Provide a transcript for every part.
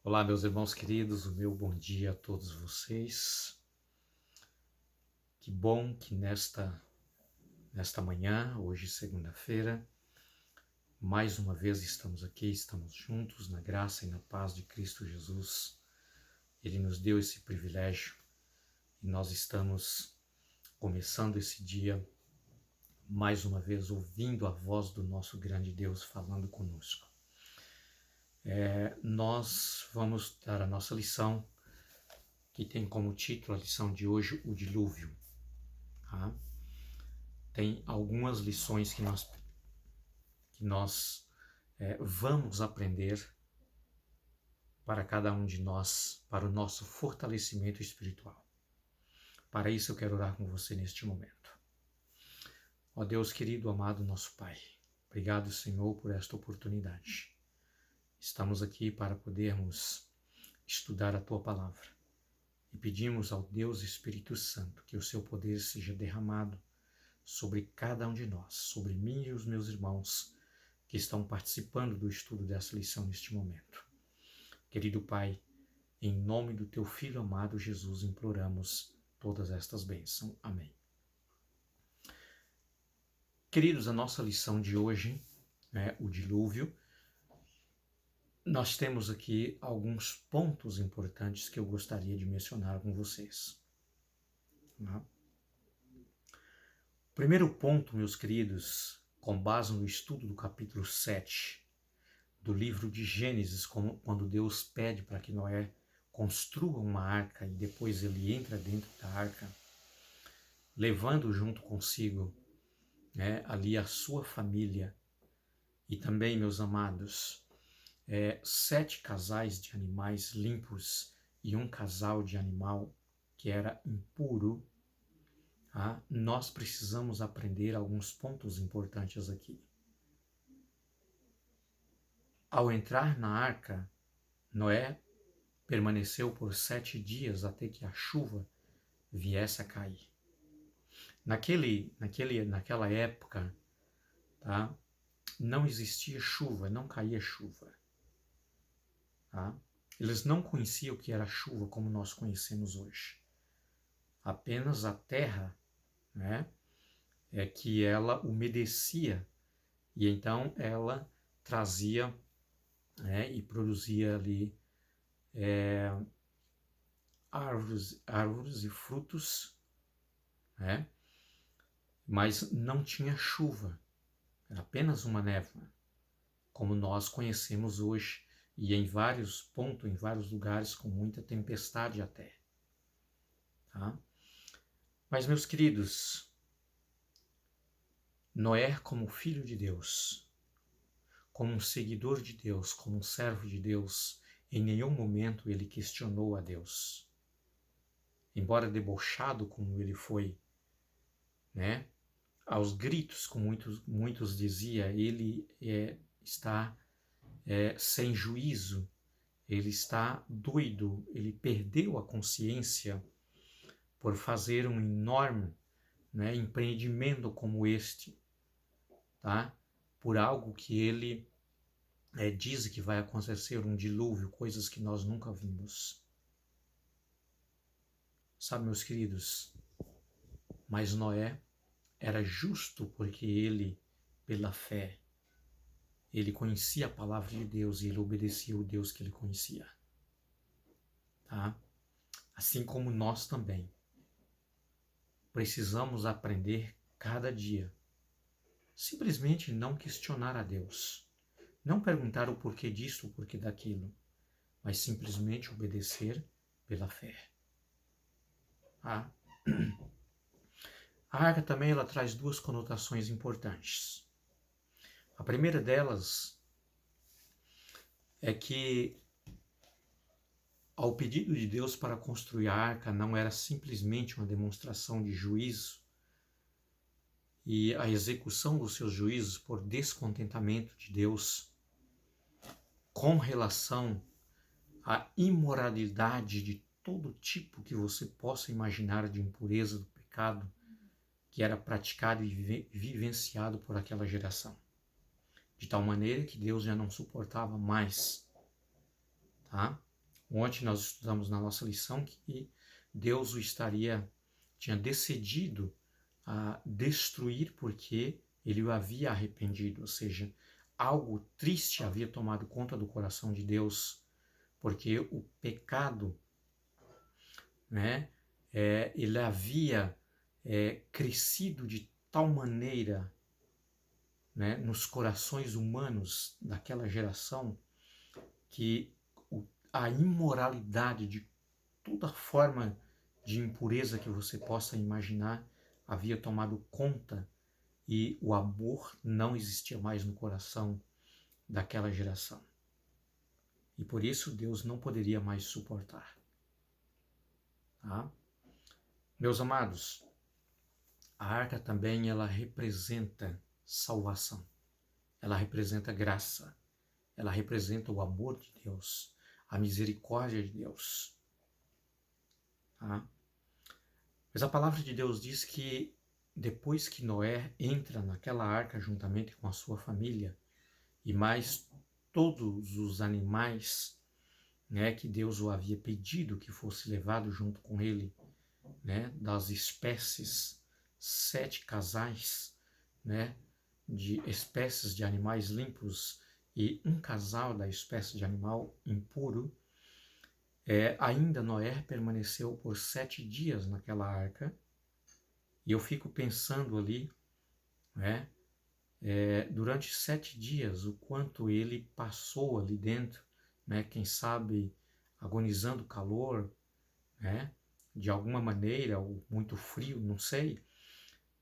Olá, meus irmãos queridos, o meu bom dia a todos vocês. Que bom que nesta manhã, hoje segunda-feira, mais uma vez estamos aqui, estamos juntos na graça e na paz de Cristo Jesus. Ele nos deu esse privilégio e nós estamos começando esse dia, mais uma vez, ouvindo a voz do nosso grande Deus falando conosco. Nós vamos dar a nossa lição, que tem como título a lição de hoje, o dilúvio. Tá? Tem algumas lições que nós vamos aprender para cada um de nós, para o nosso fortalecimento espiritual. Para isso eu quero orar com você neste momento. Ó Deus querido, amado nosso Pai, obrigado, Senhor, por esta oportunidade. Estamos aqui para podermos estudar a Tua Palavra e pedimos ao Deus Espírito Santo que o Seu poder seja derramado sobre cada um de nós, sobre mim e os meus irmãos que estão participando do estudo dessa lição neste momento. Querido Pai, em nome do Teu Filho amado Jesus, imploramos todas estas bênçãos. Amém. Queridos, a nossa lição de hoje é o dilúvio. Nós temos aqui alguns pontos importantes que eu gostaria de mencionar com vocês. O primeiro ponto, meus queridos, com base no estudo do capítulo 7 do livro de Gênesis, quando Deus pede para que Noé construa uma arca e depois ele entra dentro da arca, levando junto consigo ali a sua família e também, meus amados, 7 casais de animais limpos e um casal de animal que era impuro. Nós precisamos aprender alguns pontos importantes aqui. Ao entrar na arca, Noé permaneceu por 7 dias até que a chuva viesse a cair. Naquela época, não existia chuva, não caía chuva. Eles não conheciam o que era chuva como nós conhecemos hoje. Apenas a terra, que ela umedecia e então ela trazia e produzia ali árvores e frutos, mas não tinha chuva, era apenas uma névoa, como nós conhecemos hoje, e em vários pontos, em vários lugares, com muita tempestade até. Mas, meus queridos, Noé, como filho de Deus, como um seguidor de Deus, como um servo de Deus, em nenhum momento ele questionou a Deus. Embora debochado como ele foi, aos gritos, como muitos diziam, ele está sem juízo, ele está doido, ele perdeu a consciência por fazer um enorme empreendimento como este, por algo que ele diz que vai acontecer, um dilúvio, coisas que nós nunca vimos. Sabe, meus queridos, mas Noé era justo porque ele, pela fé, ele conhecia a palavra de Deus e ele obedecia o Deus que ele conhecia. Assim como nós também precisamos aprender cada dia. Simplesmente não questionar a Deus. Não perguntar o porquê disso, o porquê daquilo, mas simplesmente obedecer pela fé. A arca também ela traz 2 conotações importantes. A primeira delas é que, ao pedido de Deus para construir a arca, não era simplesmente uma demonstração de juízo e a execução dos seus juízos por descontentamento de Deus com relação à imoralidade de todo tipo que você possa imaginar de impureza do pecado que era praticado e vivenciado por aquela geração. De tal maneira que Deus já não suportava mais, Ontem nós estudamos na nossa lição que Deus tinha decidido a destruir porque ele o havia arrependido, ou seja, algo triste havia tomado conta do coração de Deus, porque o pecado, né, ele havia crescido de tal maneira, né, nos corações humanos daquela geração, que a imoralidade de toda forma de impureza que você possa imaginar havia tomado conta e o amor não existia mais no coração daquela geração. E por isso Deus não poderia mais suportar. Tá? Meus amados, a arca também ela representa salvação. Ela representa graça. Ela representa o amor de Deus, a misericórdia de Deus. Tá? Mas a palavra de Deus diz que depois que Noé entra naquela arca juntamente com a sua família e mais todos os animais, né, que Deus o havia pedido que fosse levado junto com ele, né, das espécies, 7 casais, né, de espécies de animais limpos e um casal da espécie de animal impuro, ainda Noé permaneceu por 7 dias naquela arca. E eu fico pensando ali, né, durante 7 dias, o quanto ele passou ali dentro, né, quem sabe agonizando calor, né, de alguma maneira, ou muito frio, não sei.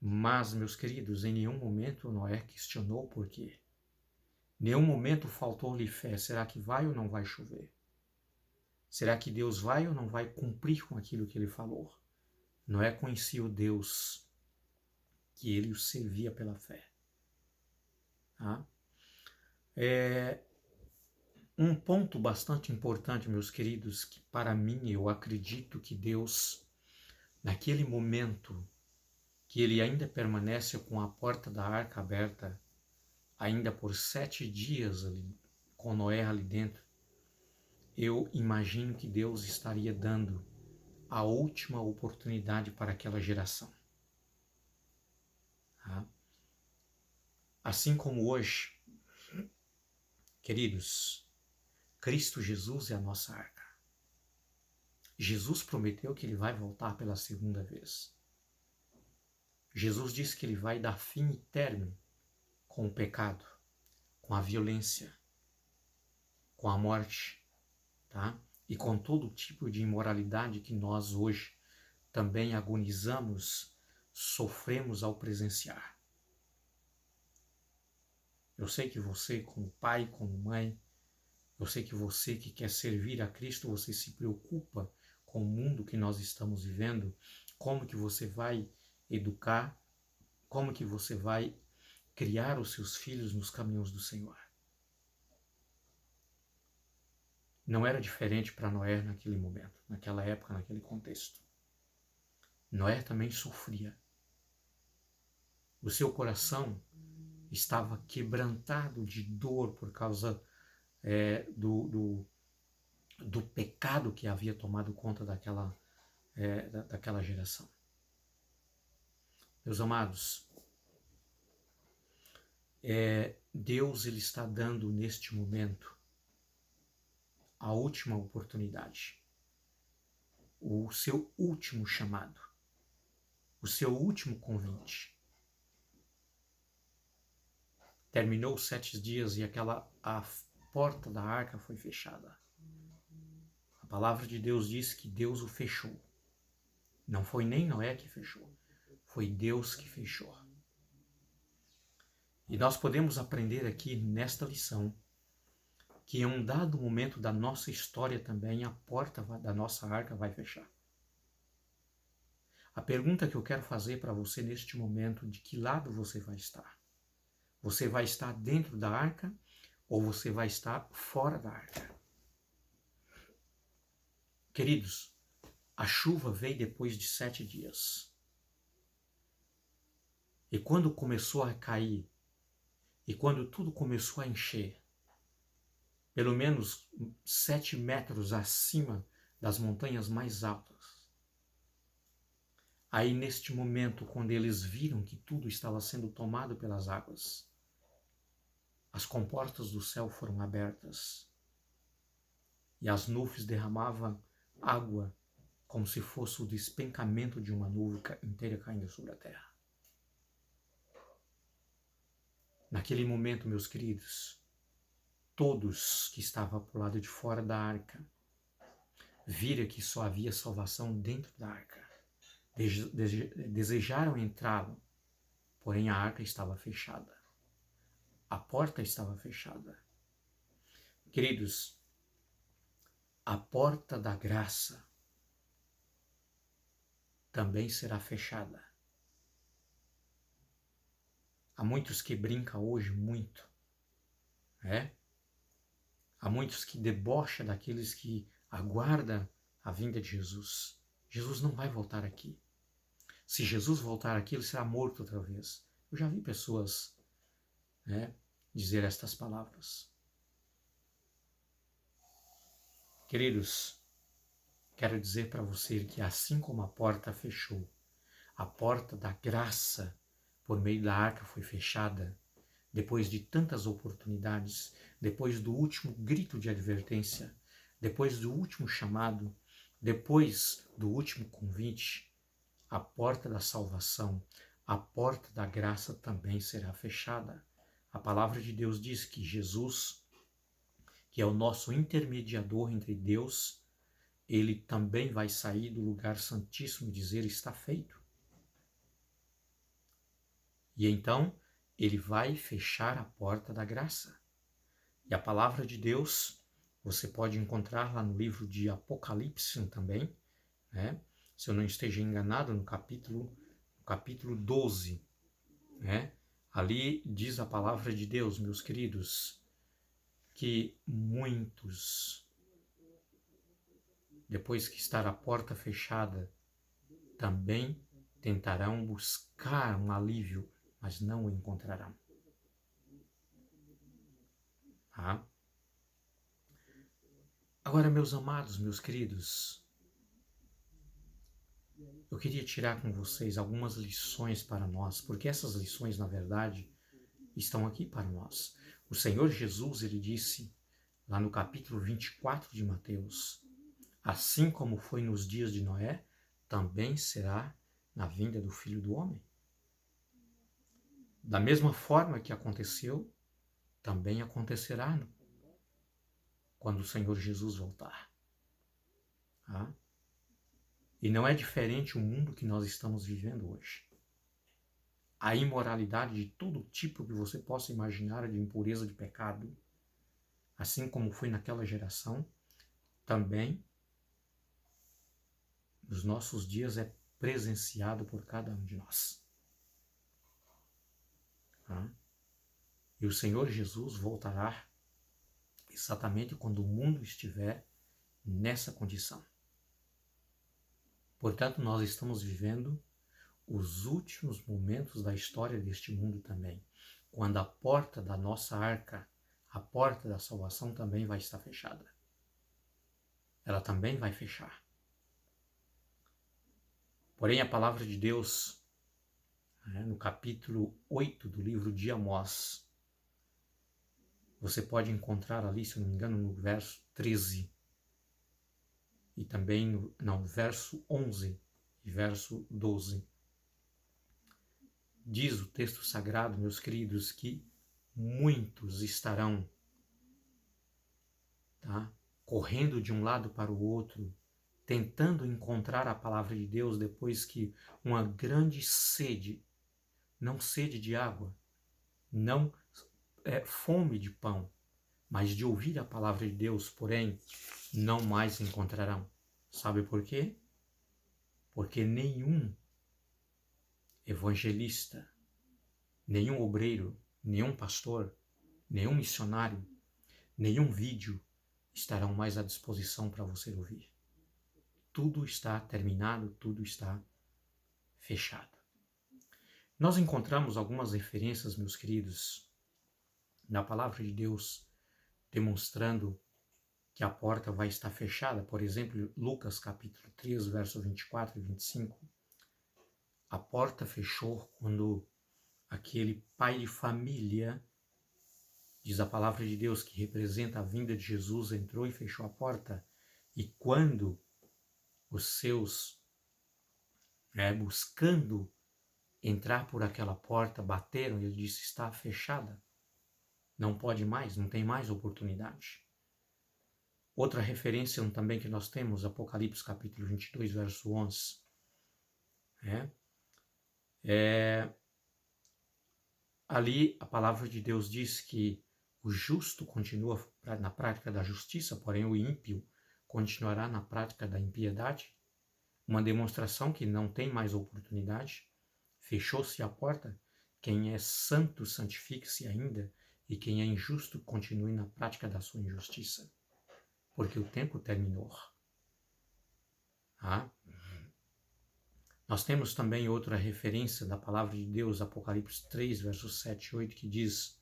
Mas, meus queridos, em nenhum momento Noé questionou por quê. Em nenhum momento faltou-lhe fé. Será que vai ou não vai chover? Será que Deus vai ou não vai cumprir com aquilo que ele falou? Noé conhecia o Deus que ele o servia pela fé. Tá? Um ponto bastante importante, meus queridos, que para mim eu acredito que Deus, naquele momento que ele ainda permanece com a porta da arca aberta, ainda por 7 dias ali, com Noé ali dentro, eu imagino que Deus estaria dando a última oportunidade para aquela geração. Tá? Assim como hoje, queridos, Cristo Jesus é a nossa arca. Jesus prometeu que ele vai voltar pela segunda vez. Jesus disse que ele vai dar fim e término com o pecado, com a violência, com a morte, tá? E com todo tipo de imoralidade que nós hoje também agonizamos, sofremos ao presenciar. Eu sei que você, como pai, como mãe, eu sei que você que quer servir a Cristo, você se preocupa com o mundo que nós estamos vivendo, como que você vai educar, como que você vai criar os seus filhos nos caminhos do Senhor. Não era diferente para Noé naquele momento, naquela época, naquele contexto. Noé também sofria. O seu coração estava quebrantado de dor por causa do pecado que havia tomado conta daquela geração. Meus amados, Deus ele está dando neste momento a última oportunidade, o seu último chamado, o seu último convite. Terminou os 7 dias e a porta da arca foi fechada. A palavra de Deus diz que Deus o fechou. Não foi nem Noé que fechou, foi Deus que fechou. E nós podemos aprender aqui nesta lição que em um dado momento da nossa história também a porta da nossa arca vai fechar. A pergunta que eu quero fazer para você neste momento, de que lado você vai estar? Você vai estar dentro da arca ou você vai estar fora da arca? Queridos, a chuva veio depois de 7 dias. E quando começou a cair, e quando tudo começou a encher, pelo menos 7 metros acima das montanhas mais altas. Aí, neste momento, quando eles viram que tudo estava sendo tomado pelas águas, as comportas do céu foram abertas e as nuvens derramavam água como se fosse o despencamento de uma nuvem inteira caindo sobre a terra. Naquele momento, meus queridos, todos que estavam para o lado de fora da arca viram que só havia salvação dentro da arca. Desejaram entrá-lo, porém a arca estava fechada. A porta estava fechada. Queridos, a porta da graça também será fechada. Há muitos que brincam hoje muito, Há muitos que debocham daqueles que aguardam a vinda de Jesus. Jesus não vai voltar aqui. Se Jesus voltar aqui, ele será morto outra vez. Eu já vi pessoas dizer estas palavras. Queridos, quero dizer para você que assim como a porta fechou, a porta da graça por meio da arca foi fechada, depois de tantas oportunidades, depois do último grito de advertência, depois do último chamado, depois do último convite, a porta da salvação, a porta da graça também será fechada. A palavra de Deus diz que Jesus, que é o nosso intermediador entre Deus, ele também vai sair do lugar santíssimo e dizer: está feito. E então, ele vai fechar a porta da graça. E a palavra de Deus, você pode encontrar lá no livro de Apocalipse também, se eu não esteja enganado, no capítulo 12, ali diz a palavra de Deus, meus queridos, que muitos, depois que estar a porta fechada, também tentarão buscar um alívio, mas não o encontrarão. Agora, meus amados, meus queridos, eu queria tirar com vocês algumas lições para nós, porque essas lições, na verdade, estão aqui para nós. O Senhor Jesus, ele disse, lá no capítulo 24 de Mateus, assim como foi nos dias de Noé, também será na vinda do Filho do Homem. Da mesma forma que aconteceu, também acontecerá quando o Senhor Jesus voltar. E não é diferente o mundo que nós estamos vivendo hoje. A imoralidade de todo tipo que você possa imaginar, de impureza, de pecado, assim como foi naquela geração, também nos nossos dias é presenciado por cada um de nós. E o Senhor Jesus voltará exatamente quando o mundo estiver nessa condição. Portanto, nós estamos vivendo os últimos momentos da história deste mundo também, quando a porta da nossa arca, a porta da salvação também vai estar fechada. Ela também vai fechar. Porém, a palavra de Deus, no capítulo 8 do livro de Amós, você pode encontrar ali, se eu não me engano, no verso 13, e também no verso 11 e verso 12. Diz o texto sagrado, meus queridos, que muitos estarão correndo de um lado para o outro, tentando encontrar a palavra de Deus depois que uma grande sede, não sede de água, não fome de pão, mas de ouvir a palavra de Deus, porém, não mais encontrarão. Sabe por quê? Porque nenhum evangelista, nenhum obreiro, nenhum pastor, nenhum missionário, nenhum vídeo estarão mais à disposição para você ouvir. Tudo está terminado, tudo está fechado. Nós encontramos algumas referências, meus queridos, na palavra de Deus, demonstrando que a porta vai estar fechada. Por exemplo, Lucas capítulo 3, verso 24 e 25. A porta fechou quando aquele pai de família, diz a palavra de Deus, que representa a vinda de Jesus, entrou e fechou a porta. E quando os seus, buscando entrar por aquela porta, bateram, ele disse, está fechada. Não pode mais, não tem mais oportunidade. Outra referência também que nós temos, Apocalipse capítulo 22, verso 11. Ali a palavra de Deus diz que o justo continua na prática da justiça, porém o ímpio continuará na prática da impiedade. Uma demonstração que não tem mais oportunidade. Fechou-se a porta. Quem é santo, santifique-se ainda, e quem é injusto, continue na prática da sua injustiça. Porque o tempo terminou. Nós temos também outra referência da palavra de Deus, Apocalipse 3, versos 7 e 8, que diz,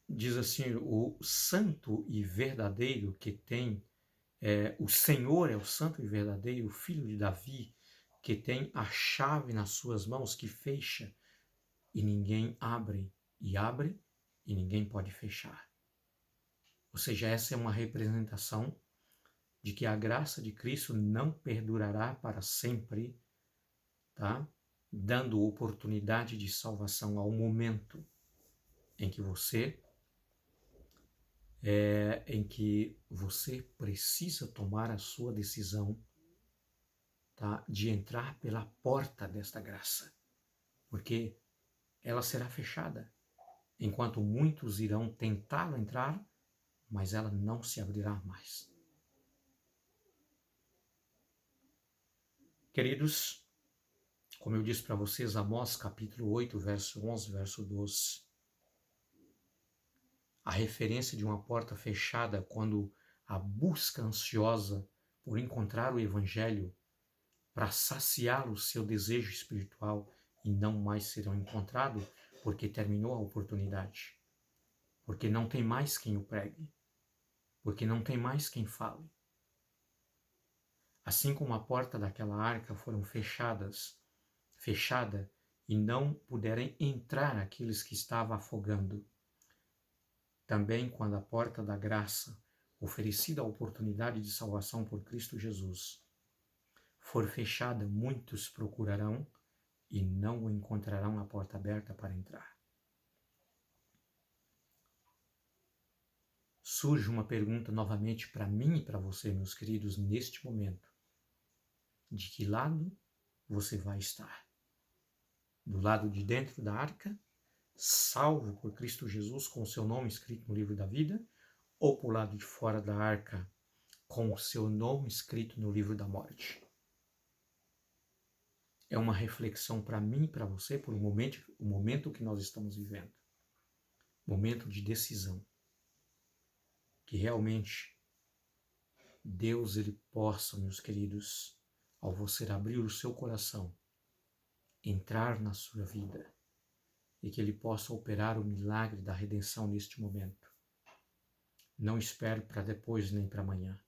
diz assim, o santo e verdadeiro que tem, o Senhor é o santo e verdadeiro, o filho de Davi, que tem a chave nas suas mãos, que fecha, e ninguém abre, e ninguém pode fechar. Ou seja, essa é uma representação de que a graça de Cristo não perdurará para sempre, tá? Dando oportunidade de salvação ao momento em que você precisa tomar a sua decisão, tá? De entrar pela porta desta graça, porque ela será fechada, enquanto muitos irão tentá-la entrar, mas ela não se abrirá mais. Queridos, como eu disse para vocês, Amós capítulo 8, verso 11, verso 12. A referência de uma porta fechada quando a busca ansiosa por encontrar o Evangelho para saciar o seu desejo espiritual e não mais serão encontrados porque terminou a oportunidade, porque não tem mais quem o pregue, porque não tem mais quem fale. Assim como a porta daquela arca foram fechada e não puderem entrar aqueles que estavam afogando. Também quando a porta da graça, oferecida a oportunidade de salvação por Cristo Jesus, for fechada, muitos procurarão e não encontrarão a porta aberta para entrar. Surge uma pergunta novamente para mim e para você, meus queridos, neste momento. De que lado você vai estar? Do lado de dentro da arca, salvo por Cristo Jesus com o seu nome escrito no livro da vida, ou por lado de fora da arca com o seu nome escrito no livro da morte? É uma reflexão para mim e para você por o momento que nós estamos vivendo. Momento de decisão. Que realmente Deus ele possa, meus queridos, ao você abrir o seu coração, entrar na sua vida e que ele possa operar o milagre da redenção neste momento. Não espere para depois nem para amanhã.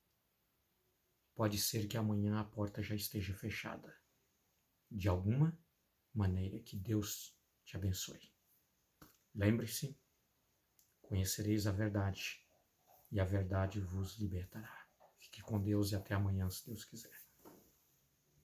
Pode ser que amanhã a porta já esteja fechada. De alguma maneira, que Deus te abençoe. Lembre-se, conhecereis a verdade e a verdade vos libertará. Fique com Deus e até amanhã, se Deus quiser.